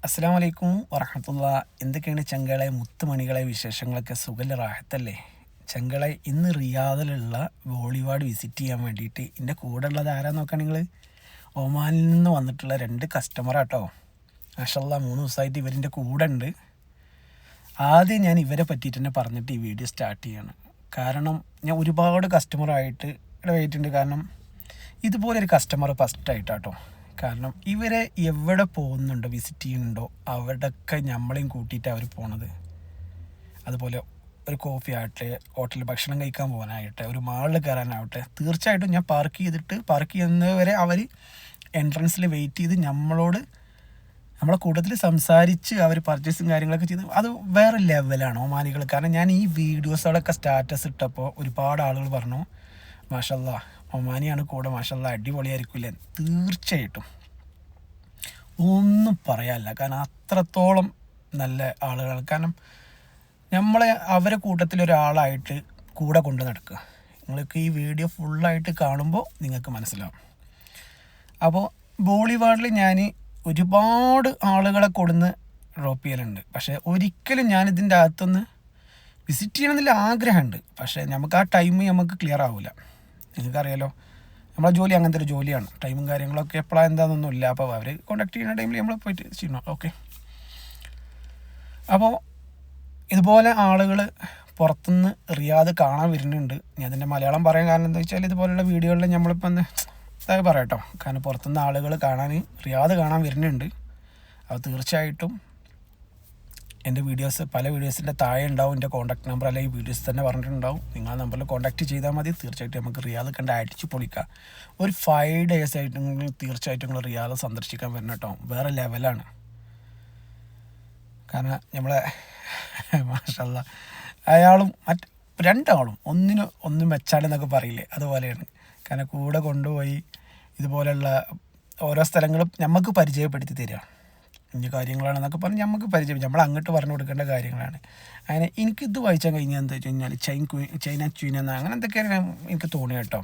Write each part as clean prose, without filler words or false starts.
അസ്സലാമു അലൈക്കും വറഹ്മത്തുള്ളാഹി. എന്തൊക്കെയാണ് ചങ്കളെ മുത്തുമണികളെ വിശേഷങ്ങളൊക്കെ? സുഖല്ല, റാഹത്തല്ലേ ചങ്കളെ? ഇന്ന് റിയാദിലുള്ള ബോളിവാർഡ് വിസിറ്റ് ചെയ്യാൻ വേണ്ടിയിട്ട് എൻ്റെ കൂടെ ഉള്ളത് ആരാ നോക്കാം നിങ്ങൾ? ഒമാനിൽ നിന്ന് വന്നിട്ടുള്ള 2 കസ്റ്റമറാട്ടോ. മാഷല്ലാ 3 ദിവസമായിട്ട് ഇവരിൻ്റെ കൂടെ ഉണ്ട്. ആദ്യം ഞാൻ ഇവരെ പറ്റിയിട്ട് തന്നെ പറഞ്ഞിട്ട് ഈ വീഡിയോ സ്റ്റാർട്ട് ചെയ്യാണ്. കാരണം ഞാൻ ഒരുപാട് കസ്റ്റമറായിട്ട് ഇടവേറ്റുണ്ട്. കാരണം ഇതുപോലൊരു കസ്റ്റമർ ഫസ്റ്റായിട്ടാട്ടോ. കാരണം ഇവരെ എവിടെ പോകുന്നുണ്ടോ, വിസിറ്റ് ചെയ്യുന്നുണ്ടോ, അവിടെയൊക്കെ നമ്മളെയും കൂട്ടിയിട്ട് അവർ പോണത്. അതുപോലെ ഒരു കോഫി ആകട്ടെ, ഹോട്ടലിൽ ഭക്ഷണം കഴിക്കാൻ പോകാനാകട്ടെ, ഒരു മാളിൽ കയറാനാവട്ടെ, തീർച്ചയായിട്ടും ഞാൻ പാർക്ക് ചെയ്യുന്നവരെ അവർ എൻട്രൻസിൽ വെയിറ്റ് ചെയ്ത് നമ്മളെ കൂട്ടത്തിൽ സംസാരിച്ച് അവർ പർച്ചേസും കാര്യങ്ങളൊക്കെ ചെയ്ത് അത് വേറെ ലെവലാണ് ഒമാനികൾ. കാരണം ഞാൻ ഈ വീഡിയോസുകളൊക്കെ സ്റ്റാറ്റസ് ഇട്ടപ്പോൾ ഒരുപാട് ആളുകൾ പറഞ്ഞു, മാഷല്ലാ ഒമാനിയാണ് കൂടെ, മാഷല്ലാ അടിപൊളിയായിരിക്കില്ലേ. തീർച്ചയായിട്ടും ഒന്നും പറയാനില്ല. കാരണം അത്രത്തോളം നല്ല ആളുകൾ. കാരണം നമ്മളെ അവരെ കൂട്ടത്തിലൊരാളായിട്ട് കൂടെ കൊണ്ട് നടക്കുക. നിങ്ങൾക്ക് ഈ വീഡിയോ ഫുള്ളായിട്ട് കാണുമ്പോൾ നിങ്ങൾക്ക് മനസ്സിലാവും. അപ്പോൾ ബോളിവാർഡിൽ ഞാൻ ഒരുപാട് ആളുകളെ കൊടുന്ന് ഡ്രോപ്പ് ചെയ്യലുണ്ട്. പക്ഷേ ഒരിക്കലും ഞാനിതിൻ്റെ അകത്തൊന്ന് വിസിറ്റ് ചെയ്യണമെന്നില്ല ആഗ്രഹമുണ്ട്. പക്ഷേ നമുക്ക് ആ ടൈം നമുക്ക് ക്ലിയർ ആവില്ല. നിങ്ങൾക്കറിയാലോ, നമ്മളെ ജോലി അങ്ങനത്തെ ഒരു ജോലിയാണ്. ടൈമും കാര്യങ്ങളൊക്കെ എപ്പോഴാണ് എന്താണെന്നൊന്നും ഇല്ല. അപ്പോൾ അവർ കോൺടാക്ട് ചെയ്യുന്ന ടൈമിൽ നമ്മൾ പോയിട്ട് ചെയ്യണം. ഓക്കെ. അപ്പോൾ ഇതുപോലെ ആളുകൾ പുറത്തുനിന്ന് റിയാദ് കാണാൻ വരുന്നുണ്ട്. ഞാൻ അതിൻ്റെ മലയാളം പറയാൻ കാരണം എന്താ വെച്ചാൽ, ഇതുപോലുള്ള വീഡിയോകളിൽ നമ്മളിപ്പോൾ ഒന്ന് ഇതായി പറയാം കേട്ടോ. കാരണം പുറത്തുനിന്ന് ആളുകൾ റിയാദ് കാണാൻ വരുന്നുണ്ട്. അപ്പോൾ തീർച്ചയായിട്ടും എൻ്റെ പല വീഡിയോസിൻ്റെ താഴെ ഉണ്ടാവും എൻ്റെ കോൺടാക്ട് നമ്പർ, അല്ലെങ്കിൽ ഈ വീഡിയോസ് തന്നെ പറഞ്ഞിട്ടുണ്ടാവും. നിങ്ങൾ ആ നമ്പറിൽ കോൺടാക്ട് ചെയ്താൽ മതി. തീർച്ചയായിട്ടും നമുക്ക് റിയാദ് കണ്ട് അടിച്ച് പൊളിക്കാം. ഒരു 5 days ആയിട്ട് തീർച്ചയായിട്ടും നിങ്ങൾ റിയാദ് സന്ദർശിക്കാൻ വരണം കേട്ടോ. വേറെ ലെവലാണ്. കാരണം നമ്മളെ മാഷല്ലാ അയാളും രണ്ടാളും ഒന്നും മെച്ചാലെന്നൊക്കെ പറയില്ലേ, അതുപോലെയാണ്. കാരണം കൂടെ കൊണ്ടുപോയി ഇതുപോലെയുള്ള ഓരോ സ്ഥലങ്ങളും നമുക്ക് പരിചയപ്പെടുത്തി തരിക. ഇന്ന കാര്യങ്ങളാണെന്നൊക്കെ പറഞ്ഞ് നമുക്ക് പരിചയം, നമ്മൾ അങ്ങോട്ട് പറഞ്ഞു കൊടുക്കേണ്ട കാര്യങ്ങളാണ്. അങ്ങനെ എനിക്കിത് വായിച്ചാൽ കഴിഞ്ഞാൽ എന്താ വെച്ച് കഴിഞ്ഞാൽ ചൈന ക്വീൻ അങ്ങനെ എന്തൊക്കെയാണ് എനിക്ക് തോന്നി കേട്ടോ.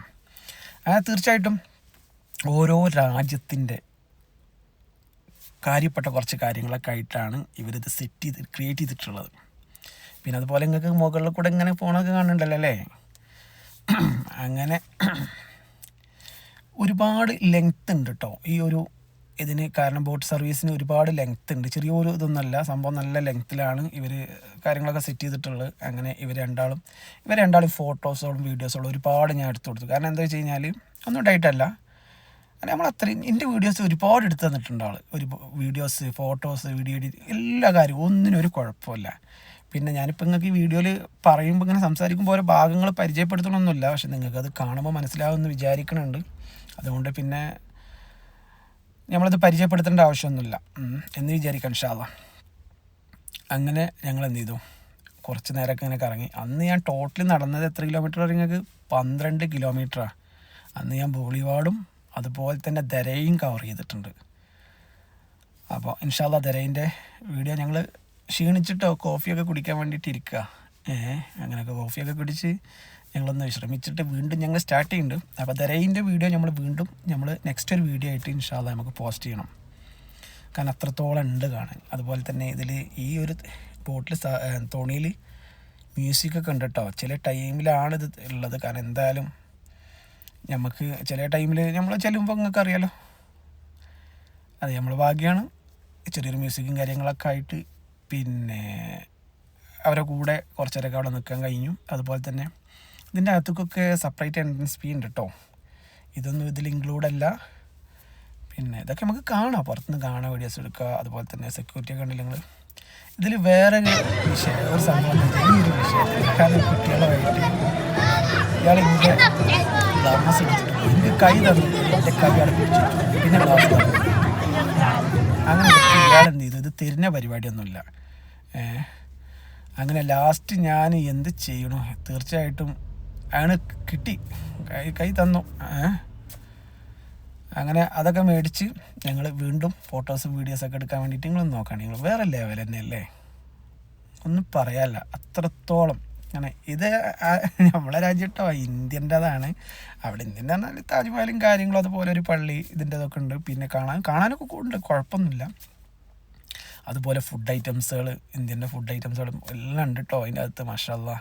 അങ്ങനെ തീർച്ചയായിട്ടും ഓരോ രാജ്യത്തിൻ്റെ കാര്യപ്പെട്ട കുറച്ച് കാര്യങ്ങളൊക്കെ ആയിട്ടാണ് ഇവരിത് ക്രിയേറ്റ് ചെയ്തിട്ടുള്ളത്. പിന്നെ അതുപോലെ നിങ്ങൾക്ക് മുകളിൽ കൂടെ ഇങ്ങനെ ഫോണൊക്കെ കാണുന്നുണ്ടല്ലോ അല്ലേ. അങ്ങനെ ഒരുപാട് ലെങ്ത് ഉണ്ട് കേട്ടോ ഇതിന്. കാരണം ബോട്ട് സർവീസിന് ഒരുപാട് ലെങ്ത് ഉണ്ട്. ചെറിയൊരു ഇതൊന്നുമല്ല, സംഭവം നല്ല ലെങ്ത്തിലാണ് ഇവർ കാര്യങ്ങളൊക്കെ സെറ്റ് ചെയ്തിട്ടുള്ളത്. അങ്ങനെ ഇവർ രണ്ടാളും ഫോട്ടോസോളും വീഡിയോസോളും ഒരുപാട് ഞാൻ എടുത്തു കൊടുത്തു. കാരണം എന്താ വെച്ച് കഴിഞ്ഞാൽ ഒന്നും ഡയറ്റല്ല, നമ്മൾ അത്രയും എൻ്റെ വീഡിയോസ് ഒരുപാട് എടുത്തു തന്നിട്ടുണ്ട് ആൾ. വീഡിയോസ്, ഫോട്ടോസ്, വീഡിയോ എഡിറ്റ്, എല്ലാ കാര്യവും ഒന്നിനും ഒരു കുഴപ്പമില്ല. പിന്നെ ഞാനിപ്പോൾ നിങ്ങൾക്ക് ഈ വീഡിയോയിൽ പറയുമ്പോൾ ഇങ്ങനെ സംസാരിക്കുമ്പോൾ ഓരോ ഭാഗങ്ങൾ പരിചയപ്പെടുത്തണമെന്നില്ല. പക്ഷെ നിങ്ങൾക്കത് കാണുമ്പോൾ മനസ്സിലാവുമെന്ന് വിചാരിക്കുന്നുണ്ട്. അതുകൊണ്ട് പിന്നെ നമ്മളത് പരിചയപ്പെടുത്തേണ്ട ആവശ്യമൊന്നുമില്ല എന്ന് വിചാരിക്കാം ഇൻഷാ അല്ലാഹ്. അങ്ങനെ ഞങ്ങൾ എന്ത് ചെയ്തു, കുറച്ച് നേരമൊക്കെ ഇങ്ങനെ കറങ്ങി. അന്ന് ഞാൻ ടോട്ടലി നടന്നത് എത്ര കിലോമീറ്റർ നിങ്ങൾക്ക്? 12 കിലോമീറ്ററാണ്. അന്ന് ഞാൻ ബോളിവാർഡും അതുപോലെ തന്നെ ദരയും കവർ ചെയ്തിട്ടുണ്ട്. അപ്പോൾ ഇൻഷാ അല്ലാഹ് ദരയിൻ്റെ വീഡിയോ ഞങ്ങൾ ക്ഷീണിച്ചിട്ടോ കോഫിയൊക്കെ കുടിക്കാൻ വേണ്ടിയിട്ട് ഇരിക്കുക. അങ്ങനെയൊക്കെ കോഫിയൊക്കെ കുടിച്ച് ഞങ്ങളൊന്ന് വിശ്രമിച്ചിട്ട് വീണ്ടും ഞങ്ങൾ സ്റ്റാർട്ട് ചെയ്യുന്നുണ്ട്. അപ്പോൾ ദരയിൻ്റെ വീഡിയോ നമ്മൾ നെക്സ്റ്റ് ഒരു വീഡിയോ ആയിട്ട് ഇൻഷാ അല്ലാഹ് നമുക്ക് പോസ്റ്റ് ചെയ്യണം. കാരണം അത്രത്തോളം ഉണ്ട് കാണാൻ. അതുപോലെ തന്നെ ഇതിൽ ഈ ഒരു ബോട്ടിൽ തോണിയിൽ മ്യൂസിക്കൊക്കെ ഉണ്ട് കേട്ടോ. ചില ടൈമിലാണ് ഇത് ഉള്ളത്. കാരണം എന്തായാലും നമുക്ക് ചില ടൈമിൽ നമ്മൾ ചെല്ലുമ്പോൾ നിങ്ങൾക്ക് അറിയാലോ, അത് നമ്മൾ ഭാഗ്യമാണ്. ചെറിയൊരു മ്യൂസിക്കും കാര്യങ്ങളൊക്കെ ആയിട്ട് പിന്നെ അവരെ കൂടെ കുറച്ചേരൊക്കെ അവിടെ നിൽക്കാൻ കഴിഞ്ഞു. അതുപോലെ തന്നെ ഇതിൻ്റെ അകത്തേക്കൊക്കെ സെപ്പറേറ്റ് എൻട്രൻസ് ഫീ ഉണ്ട് കേട്ടോ. ഇതൊന്നും ഇതിൽ ഇൻക്ലൂഡല്ല. പിന്നെ ഇതൊക്കെ നമുക്ക് കാണാം, പുറത്തുനിന്ന് കാണാൻ വീഡിയോസ് എടുക്കുക. അതുപോലെ തന്നെ സെക്യൂരിറ്റി ഒക്കെ ഉണ്ടല്ലോ നിങ്ങൾ. ഇതിൽ വേറൊരു ഒരു സംഭവം, ഈ ഒരു വിഷയത്തിൽ കാരണം കുട്ടികളുമായിട്ട് ഇയാളിൻ്റെ ഗ്ലാസ് എടുത്തിട്ട് എനിക്ക് കൈ തന്നു, എൻ്റെ കൈ അവിടെ പിടിച്ചിട്ടു, പിന്നെ ഗ്ലാസ് തന്നു. അങ്ങനെ ഇയാളെന്ത് ചെയ്തു, ഇത് തരുന്ന പരിപാടിയൊന്നുമില്ല. അങ്ങനെ ലാസ്റ്റ് ഞാൻ എന്ത് ചെയ്യണോ, തീർച്ചയായിട്ടും അയാൾ കിട്ടി, കൈ തന്നു. അങ്ങനെ അതൊക്കെ മേടിച്ച് ഞങ്ങൾ വീണ്ടും ഫോട്ടോസും വീഡിയോസൊക്കെ എടുക്കാൻ വേണ്ടിയിട്ട് നിങ്ങൾ നോക്കുകയാണ്. നിങ്ങൾ വേറെ ലെവൽ തന്നെയല്ലേ, ഒന്നും പറയാനില്ല. അത്രത്തോളം അങ്ങനെ ഇത് നമ്മളെ രാജ്യം കേട്ടോ, ഇന്ത്യൻ്റെതാണ്. അവിടെ ഇന്ത്യൻ്റെ പറഞ്ഞാൽ താജ്മഹലും കാര്യങ്ങളും അതുപോലെ ഒരു പള്ളി ഇതിൻ്റെതൊക്കെ ഉണ്ട്. പിന്നെ കാണാനൊക്കെ ഉണ്ട്, കുഴപ്പമൊന്നുമില്ല. അതുപോലെ ഫുഡ് ഐറ്റംസുകൾ, ഇന്ത്യൻ്റെ ഫുഡ് ഐറ്റംസുകളും എല്ലാം ഉണ്ട് കേട്ടോ അതിൻ്റെ അകത്ത്. മാഷാല്ലാ,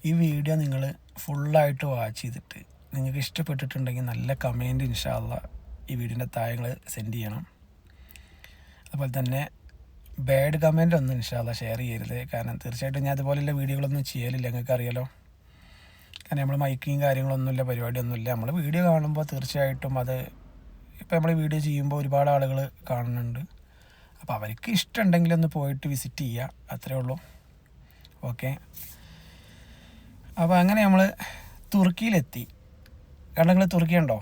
ഈ വീഡിയോ നിങ്ങൾ ഫുള്ളായിട്ട് വാച്ച് ചെയ്തിട്ട് നിങ്ങൾക്ക് ഇഷ്ടപ്പെട്ടിട്ടുണ്ടെങ്കിൽ നല്ല കമൻറ്റ് ഇൻഷാല്ലാ ഈ വീഡിയോൻ്റെ താഴെ നിങ്ങൾ സെൻഡ് ചെയ്യണം. അതുപോലെ തന്നെ ബാഡ് കമൻ്റ് ഒന്നും ഇൻഷാല്ലാ ഷെയർ ചെയ്യരുത്. കാരണം തീർച്ചയായിട്ടും ഞാൻ അതുപോലെയുള്ള വീഡിയോകളൊന്നും ചെയ്യലില്ല, നിങ്ങൾക്ക് അറിയാലോ. കാരണം നമ്മൾ മൈക്കിങ് കാര്യങ്ങളൊന്നുമില്ല, പരിപാടിയൊന്നുമില്ല. നമ്മൾ വീഡിയോ കാണുമ്പോൾ തീർച്ചയായിട്ടും അത് ഇപ്പോൾ നമ്മൾ വീഡിയോ ചെയ്യുമ്പോൾ ഒരുപാട് ആളുകൾ കാണുന്നുണ്ട്. അപ്പോൾ അവർക്ക് ഇഷ്ടമുണ്ടെങ്കിൽ ഒന്ന് പോയിട്ട് വിസിറ്റ് ചെയ്യുക, അത്രേ ഉള്ളൂ. ഓക്കെ, അപ്പോൾ അങ്ങനെ നമ്മൾ തുർക്കിയിലെത്തി. കാരണം നിങ്ങൾ തുർക്കി ഉണ്ടോ?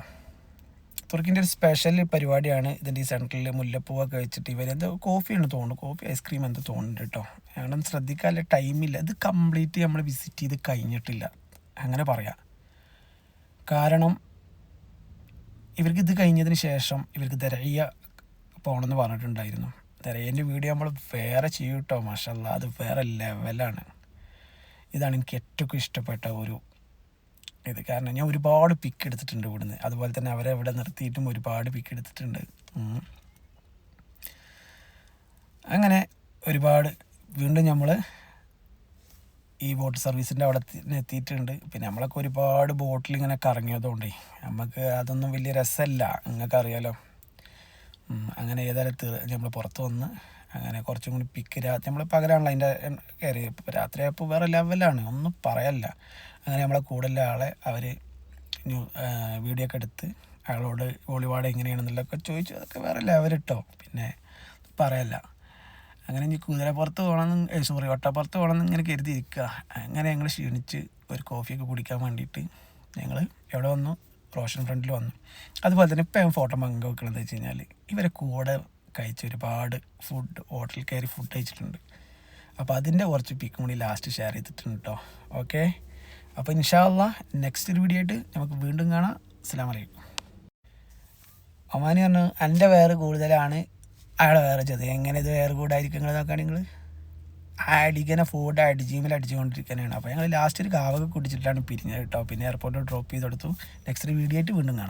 തുർക്കിൻ്റെ ഒരു സ്പെഷ്യൽ പരിപാടിയാണ് ഇതിൻ്റെ ഈ സെൻറ്ററിൽ മുല്ലപ്പൂവൊക്കെ വെച്ചിട്ട് ഇവരെന്ത് കോഫിയാണ് തോന്നുന്നു, കോഫി ഐസ്ക്രീം എന്ത് തോന്നുന്നുണ്ട് കേട്ടോ. ഞങ്ങളൊന്നും ശ്രദ്ധിക്കാനുള്ള ടൈമില്ല. ഇത് കംപ്ലീറ്റ് നമ്മൾ വിസിറ്റ് ചെയ്ത് കഴിഞ്ഞിട്ടില്ല അങ്ങനെ പറയാം. കാരണം ഇവർക്ക് ഇത് കഴിഞ്ഞതിന് ശേഷം ഇവർക്ക് ദരയ്യ പോകണമെന്ന് പറഞ്ഞിട്ടുണ്ടായിരുന്നു. ദരയ്യൻ്റെ വീഡിയോ നമ്മൾ വേറെ ചെയ്യും കേട്ടോ. മാഷാല്ലാ, അത് വേറെ ലെവലാണ്. ഇതാണ് എനിക്ക് ഏറ്റവും ഇഷ്ടപ്പെട്ട ഒരു ഇത്. കാരണം ഞാൻ ഒരുപാട് പിക്ക് എടുത്തിട്ടുണ്ട് ഇവിടുന്ന്. അതുപോലെ തന്നെ അവരെ ഇവിടെ നിർത്തിയിട്ടും ഒരുപാട് പിക്ക് എടുത്തിട്ടുണ്ട്. അങ്ങനെ ഒരുപാട് വീണ്ടും നമ്മൾ ഈ ബോട്ട് സർവീസിൻ്റെ അവിടെ എത്തിയിട്ടുണ്ട്. പിന്നെ നമ്മളൊക്കെ ഒരുപാട് ബോട്ടിൽ ഇങ്ങനെ കറങ്ങിയതുകൊണ്ടേ നമുക്ക് അതൊന്നും വലിയ രസമല്ല, നിങ്ങൾക്ക് അറിയാലോ. അങ്ങനെ ഏതായാലും നമ്മൾ പുറത്ത് വന്ന് അങ്ങനെ കുറച്ചും കൂടി പിക്ക് നമ്മൾ പകലാണല്ലോ അതിൻ്റെ കയറി. രാത്രിയായപ്പോൾ വേറെ ലെവലാണ്, ഒന്നും പറയല്ല. അങ്ങനെ നമ്മളെ കൂടുതലുള്ള ആളെ അവർ വീഡിയോ ഒക്കെ എടുത്ത് അയാളോട് ഒളിവാട് എങ്ങനെയാണെന്നുള്ളതൊക്കെ ചോദിച്ചു. അതൊക്കെ വേറെ ലെവൽ ഇട്ടോ, പിന്നെ പറയല്ല. അങ്ങനെ ഇനി കുതിരപ്പുറത്ത് പോകണമെന്ന് ഒട്ടപ്പുറത്ത് പോകണമെന്ന് ഇങ്ങനെ കരുതിയിരിക്കുക. അങ്ങനെ ഞങ്ങൾ ക്ഷീണിച്ച് ഒരു കോഫിയൊക്കെ കുടിക്കാൻ വേണ്ടിയിട്ട് ഞങ്ങൾ എവിടെ വന്നു, റോഷൻ ഫ്രണ്ടിൽ വന്നു. അതുപോലെ തന്നെ ഇപ്പം ഞാൻ ഫോട്ടോ പങ്കുവെക്കണമെന്ന് വെച്ച് കഴിഞ്ഞാൽ ഇവരെ കൂടെ കഴിച്ച് ഒരുപാട് ഹോട്ടലിൽ കയറി ഫുഡ് കഴിച്ചിട്ടുണ്ട്. അപ്പോൾ അതിൻ്റെ കുറച്ച് പിക്കും കൂടി ലാസ്റ്റ് ഷെയർ ചെയ്തിട്ടുണ്ട് കേട്ടോ. ഓക്കെ, അപ്പോൾ ഇൻഷാ അല്ലാഹ് നെക്സ്റ്റ് ഒരു വീഡിയോ ആയിട്ട് നമുക്ക് വീണ്ടും കാണാം. അസ്സലാമു അലൈക്കും. ഒമാനി പറഞ്ഞു എൻ്റെ വേറെ കൂടുതലാണ്, അയാളെ വേറെ ചെറിയ. എങ്ങനെ ഇത് വേറെ കൂടായിരിക്കും നിങ്ങൾ നോക്കുകയാണെങ്കിൽ നിങ്ങൾ അടിക്കുന്ന ഫുഡ് ജിമ്മിൽ അടിച്ചുകൊണ്ടിരിക്കാനാണ്. അപ്പോൾ ഞങ്ങൾ ലാസ്റ്റ് ഒരു കാവൊക്കെ കുടിച്ചിട്ടാണ് പിരിഞ്ഞത് കേട്ടോ. പിന്നെ എയർപോർട്ടിൽ ഡ്രോപ്പ് ചെയ്ത് കൊടുത്തു. നെക്സ്റ്റ് ഒരു വീഡിയോ ആയിട്ട് വീണ്ടും കാണാം.